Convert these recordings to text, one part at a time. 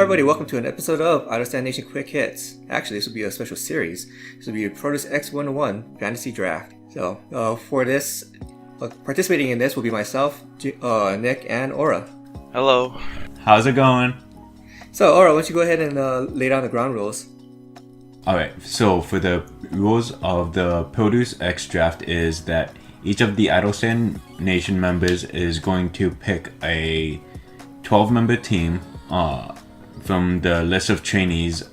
everybody, welcome to an episode of Idol Stand Nation Quick Hits. Actually, this will be a special series. This will be a Produce X101 Fantasy Draft. So, for this, participating in this will be myself, Nick, and Aura. Hello. How's it going? So, Aura, why don't you go ahead and lay down the ground rules? Alright, so for the rules of the Produce X draft is that each of the Idol Stand Nation members is going to pick a 12-member team from the list of trainees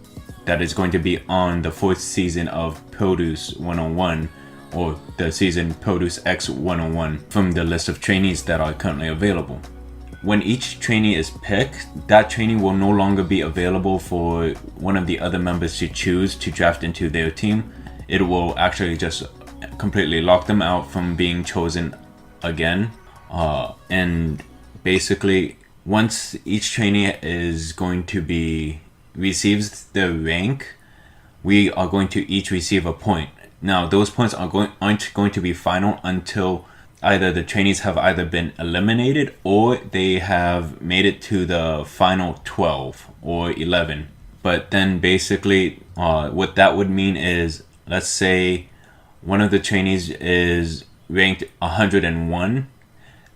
that is going to be on the 4th season of Produce 101, or the season Produce X 101, from the list of trainees that are currently available. When each trainee is picked, that trainee will no longer be available for one of the other members to choose to draft into their team. It will actually just completely lock them out from being chosen again. And basically, once each trainee is going to be receives the rank, we are going to each receive a point. Now, those points aren't going to be final until either the trainees have either been eliminated or they have made it to the final 12 or 11. But then basically, what that would mean is, let's say one of the trainees is ranked 101.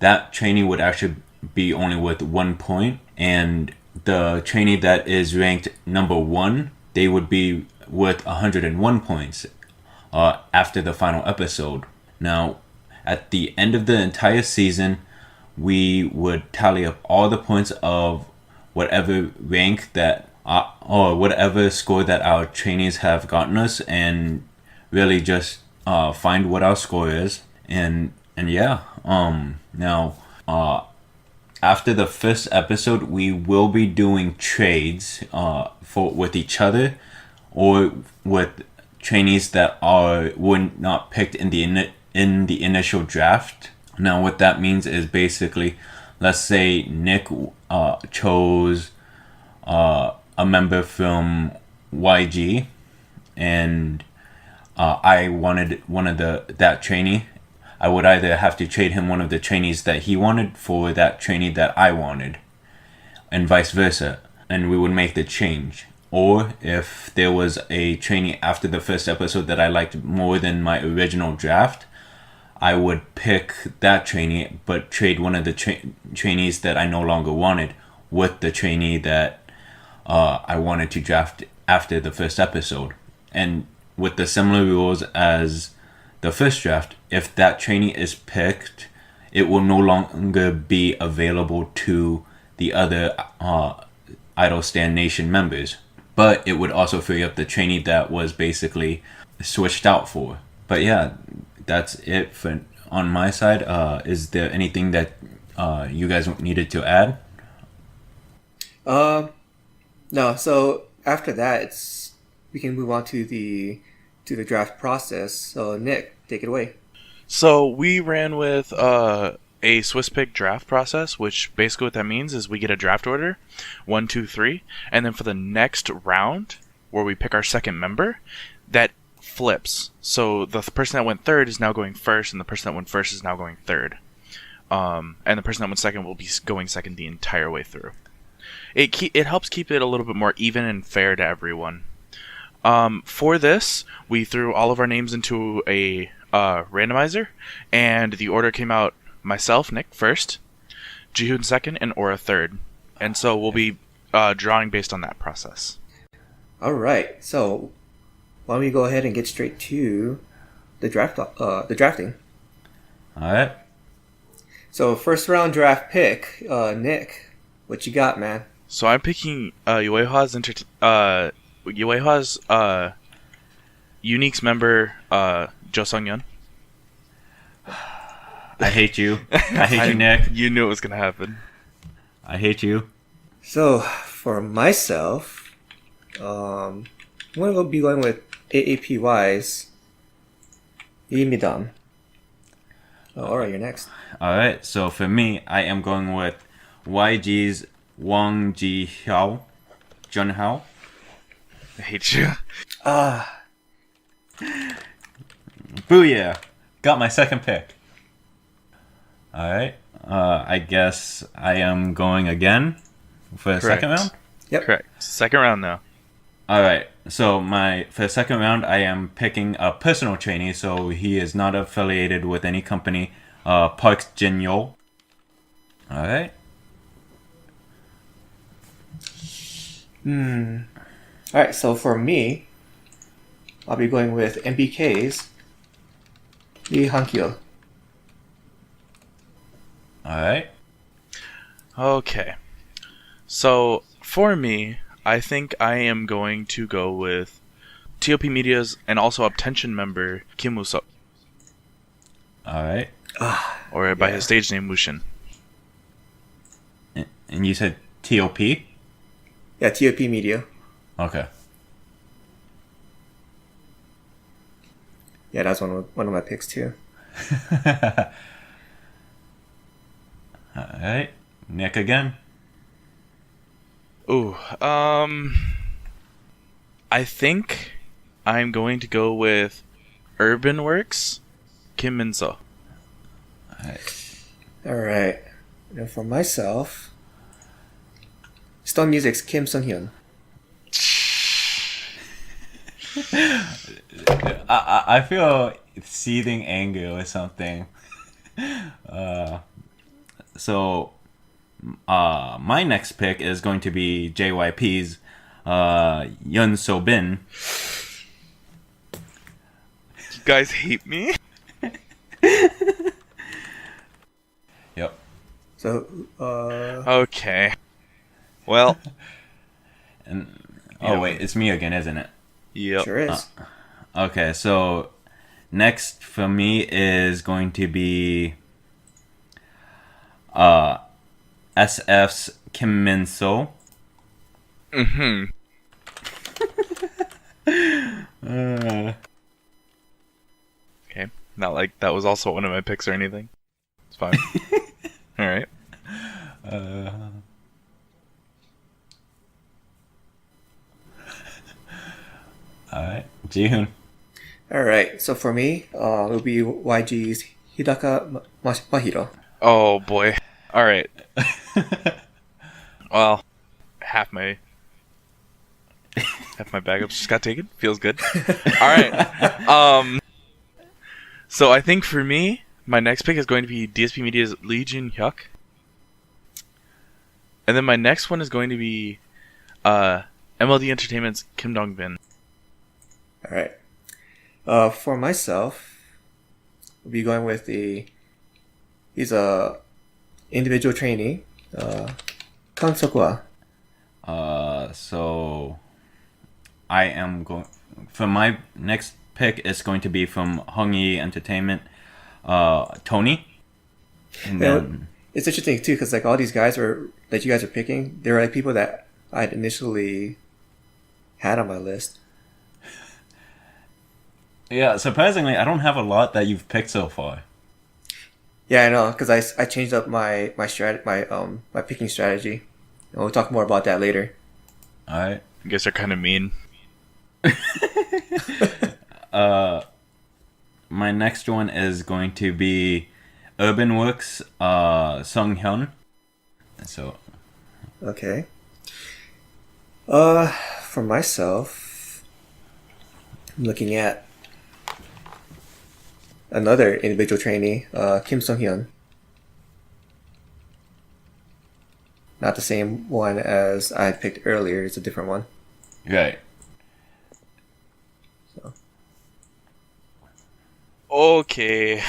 That trainee would actually be only with 1 point, and the trainee that is ranked number 1, they would be with 101 points after the final episode. Now, at the end of the entire season, we would tally up all the points of whatever rank that or whatever score that our trainees have gotten us, and really just find what our score is. And yeah, now after the first episode, we will be doing trades with each other or with trainees that were not picked in the initial draft. Now, what that means is basically, let's say Nick chose a member from YG, and I wanted one of that trainee. I would either have to trade him one of the trainees that he wanted for that trainee that I wanted, and vice versa, and we would make the change. Or if there was a trainee after the first episode that I liked more than my original draft, I would pick that trainee but trade one of the trainees that I no longer wanted with the trainee that I wanted to draft after the first episode. And with the similar rules as the first draft, if that trainee is picked, it will no longer be available to the other Idol Stand Nation members. But it would also free up the trainee that was basically switched out for. But yeah, that's it on my side. Is there anything that you guys needed to add? No. So after that, we can move on to the draft process. So Nick, take it away. So we ran with a Swiss pick draft process, which basically what that means is we get a draft order, 1, 2, 3, and then for the next round where we pick our second member, that flips. So the person that went third is now going first, and the person that went first is now going third. And the person that went second will be going second the entire way through. It helps keep it a little bit more even and fair to everyone. For this, we threw all of our names into a randomizer, and the order came out myself, Nick, first, Jihoon second, and Aura third. And so we'll be drawing based on that process. All right. So why don't we go ahead and get straight to the drafting? All right. So first round draft pick, Nick, what you got, man? So I'm picking Yueha's Unique's member, Jo Sung-yeon. I hate you. I hate you, Nick. You knew it was going to happen. I hate you. So, for myself, I'm going to be going with AAPY's Imidam. Alright, you're next. Alright, so for me, I am going with YG's Wang Ji-hyao. Junhao. I hate you. Booyah! Got my second pick. Alright. I guess I am going again for the second round? Yep. Correct. Second round now. All right. So for the second round, I am picking a personal trainee, so he is not affiliated with any company. Park Jin Yo. All right. Alright, so for me, I'll be going with MBK's Lee Hankyo. All right. Okay. So, for me, I think I am going to go with TOP Media's and also Uptension member Kim Woo-seok, All right. or by his stage name Wushin. And you said TOP? Yeah, TOP Media. Okay. Yeah, that's one of my picks too. All right. Nick again. Ooh, I think I'm going to go with Urban Works Kim Min-seo. All right. Alright. And for myself, Stone Music's Kim Sung-hyun. I feel seething anger or something. So, my next pick is going to be JYP's Yun So Bin. You guys hate me? Yep. So, Okay. Well, Oh wait, it's me again, isn't it? yep. sure is. Okay, so next for me is going to be SF's Kim Min So. Mm-hmm. Okay. Not like that was also one of my picks or anything. It's fine. Alright. Alright, Jihoon. Alright, so for me, it'll be YG's Hidaka Mahiro. Oh boy. Alright. Well, half my backups just got taken. Feels good. Alright. So I think for me, my next pick is going to be DSP Media's Lee Jun Hyuk. And then my next one is going to be MLD Entertainment's Kim Dong Bin. Alright. For myself, I'll be going with he's a individual trainee, Kang Seok-hwa. So I am going for my next pick is going to be from Hongyi Entertainment, Tony. And then It's interesting too, because like all these guys that you guys are picking, they're like people that I'd initially had on my list. yeah, surprisingly, I don't have a lot that you've picked so far. Yeah, I know, because I changed up my picking strategy. And we'll talk more about that later. All right. I guess they're kind of mean. My next one is going to be Urban Works, Sung Hyun. So, Okay. For myself, I'm looking at another individual trainee, Kim Sung-hyun. Not the same one as I picked earlier. It's a different one. right. So. Okay.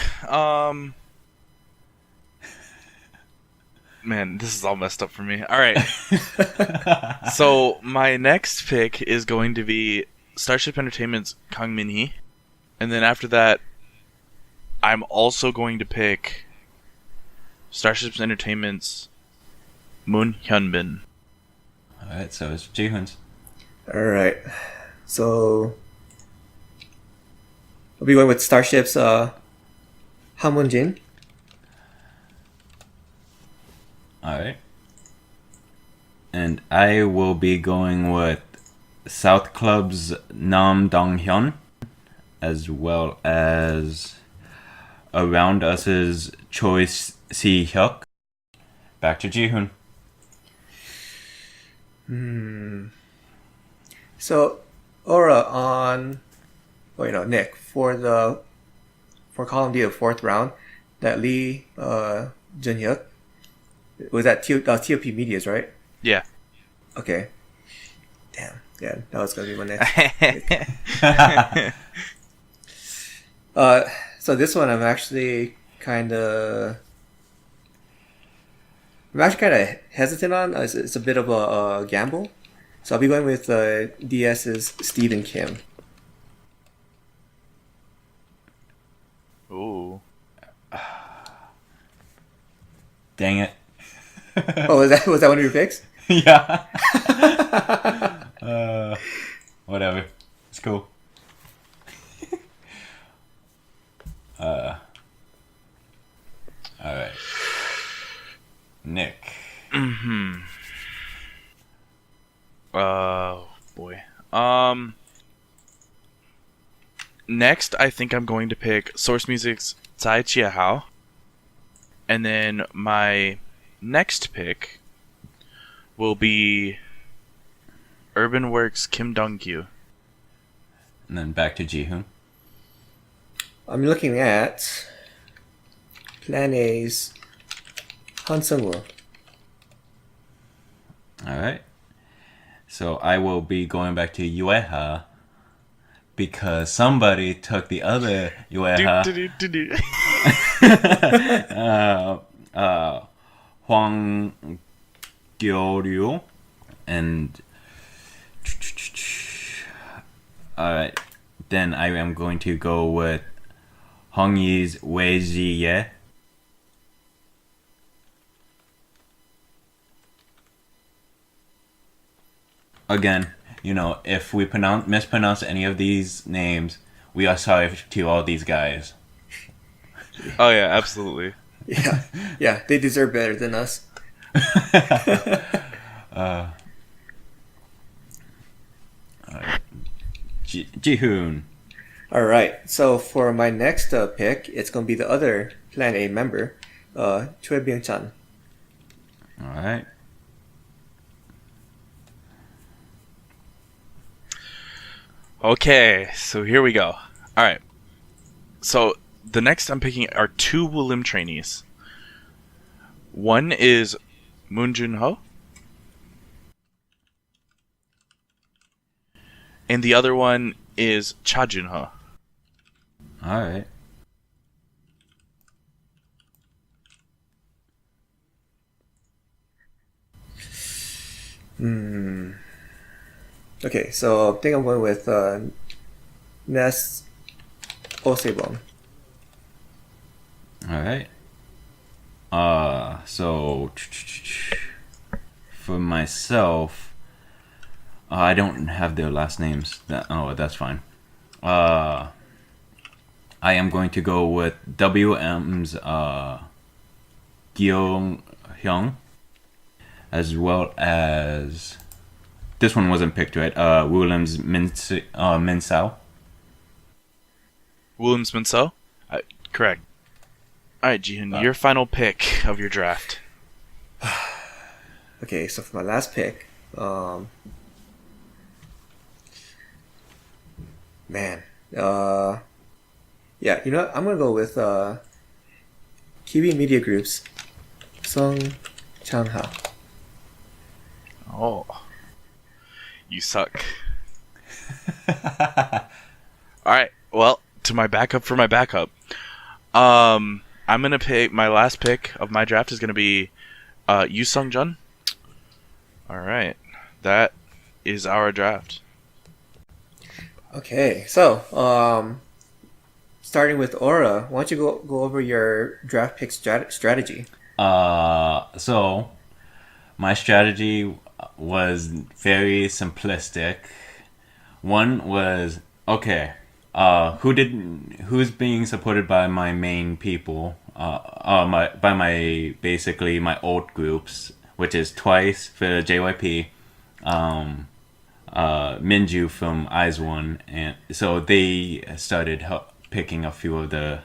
Man, this is all messed up for me. Alright. So, my next pick is going to be Starship Entertainment's Kang Min-hee. And then after that, I'm also going to pick Starship Entertainment's Moon Hyun-bin. All right. So it's Jihoon's. Alright. So, I'll be going with Starship's Hamun-jin. All right. And I will be going with South Club's Nam Dong-hyun, as well as Around Us's Choi Si-hyuk. Back to Jihoon. So, Aura on, Nick, for column D, the fourth round, that Lee Junhyuk, was that TOP Media's, right? Yeah. Okay. Damn. Yeah, that was gonna be my next. So this one I'm actually kind of hesitant on. It's a bit of a gamble. So I'll be going with DS's Stephen Kim. Ooh. Dang it. Oh, was that one of your picks? Yeah. Whatever. It's cool. Alright. Nick. Oh boy. Next, I think I'm going to pick Source Music's Tsai Chia Hao. And then my next pick will be Urban Works Kim Dong-kyu. And then back to Jihoon. I'm looking at Plan A's Han Sung-woo. Alright. So I will be going back to Yueha because somebody took the other Yueha. Hwang Gyo-ryu. And alright. Then I am going to go with Hong Yi's Wei Ji Ye. Again, if we mispronounce any of these names, we are sorry to all these guys. Oh yeah, absolutely. Yeah, they deserve better than us. Jihoon. All right, so for my next pick, it's gonna be the other Plan A member, Choi Byung-chan. All right. Okay, so here we go. Alright. So the next I'm picking are two Woolim trainees. One is Moon Jun-ho. And the other one is Cha Jun-ho. Alright. Okay, so I think I'm going with Ness Osebon. Alright. So for myself, I don't have their last names. That's fine. I am going to go with WM's Gyeong Hyung, as well as this one wasn't picked, right? Williams Min-sao. Williams Minso? Correct. Alright, Jihoon, your final pick of your draft. Okay, so for my last pick, yeah, you know what? I'm gonna go with Kiwi Media Group's Sung Chang-ha. Oh. You suck. Alright, well, for my backup. I'm gonna pick my last pick of my draft is gonna be Yu Sung-jun. Alright. That is our draft. Okay, so starting with Aura, why don't you go over your draft pick strategy? So my strategy was very simplistic. One was who's being supported by my main people, basically my old groups, which is Twice for JYP, Minju from IZ*ONE, and so they started picking a few of the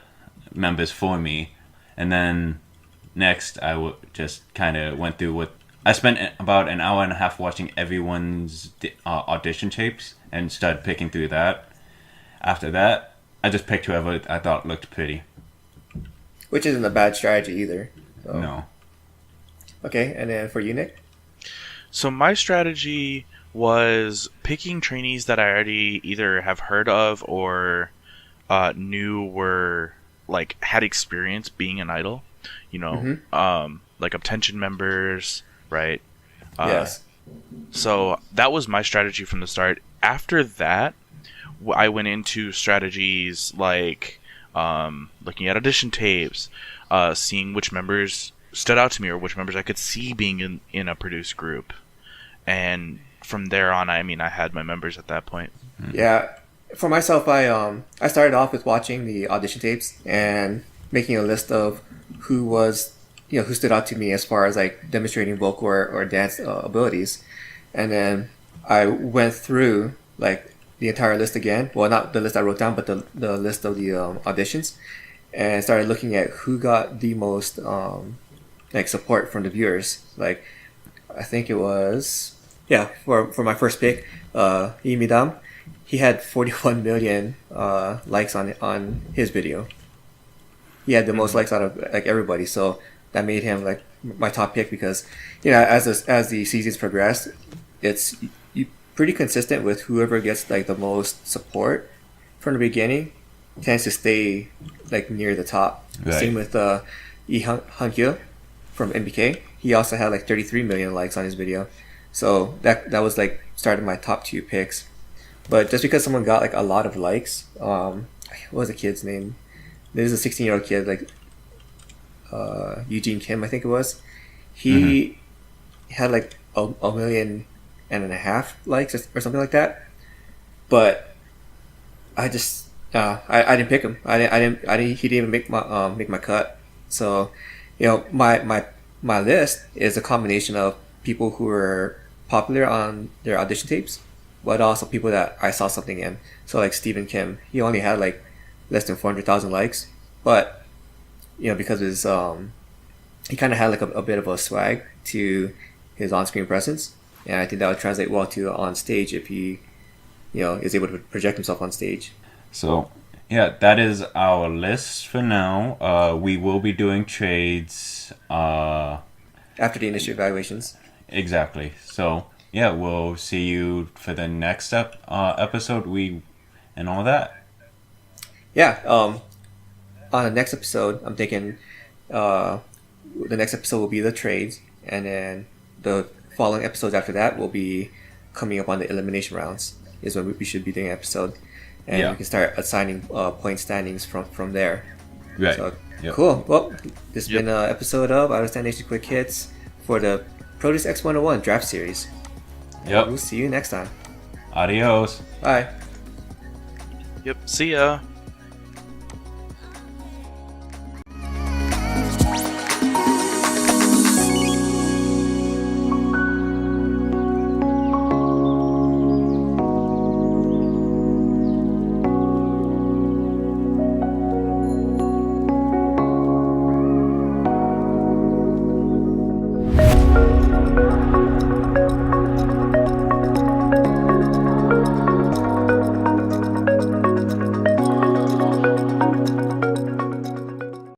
members for me, and then next I just kind of went through what I spent about an hour and a half watching everyone's audition tapes and started picking through that. After that, I just picked whoever I thought looked pretty. Which isn't a bad strategy either. So. No. Okay, and then for you, Nick? So my strategy was picking trainees that I already either have heard of or knew were like had experience being an idol. You know, like attention members, right? Yes. So that was my strategy from the start. After that, I went into strategies like looking at audition tapes, seeing which members stood out to me or which members I could see being in a produced group. And from there on, I mean, I had my members at that point. Yeah. For myself, I started off with watching the audition tapes and making a list of who stood out to me as far as like demonstrating vocal or dance abilities. And then I went through like the entire list again. Well, not the list I wrote down, but the list of the auditions, and started looking at who got the most like support from the viewers. Like, I think it was for my first pick, Imidam. He had 41 million likes on his video. He had the most likes out of like everybody, so that made him like my top pick because as the seasons progressed, it's pretty consistent with whoever gets like the most support from the beginning tends to stay like near the top. Right. Same with Lee Han-kyo from MBK. He also had like 33 million likes on his video, so that was like started my top 2 picks. But just because someone got like a lot of likes, what was the kid's name? There's a 16-year-old kid, like Eugene Kim, I think it was. He had like a million and a half likes or something like that. But I just I didn't pick him. I didn't. He didn't even make my cut. So my list is a combination of people who were popular on their audition tapes, but also people that I saw something in. So like Stephen Kim, he only had like less than 400,000 likes, but because his he kind of had like a bit of a swag to his on-screen presence, and I think that would translate well to on stage if he is able to project himself on stage. So yeah, that is our list for now. We will be doing trades After the initial evaluations. Exactly. So yeah, we'll see you for the next episode. And all that. Yeah. On the next episode, I'm thinking the next episode will be the trades, and then the following episodes after that will be coming up on the elimination rounds. Is when we should be doing an episode, and we can start assigning point standings from there. Right. So, cool. Well, this has been an episode of Out of Stand Nation Quick Hits for the Produce X101 Draft Series. Yep. We'll see you next time. Adios. Bye. Yep. See ya.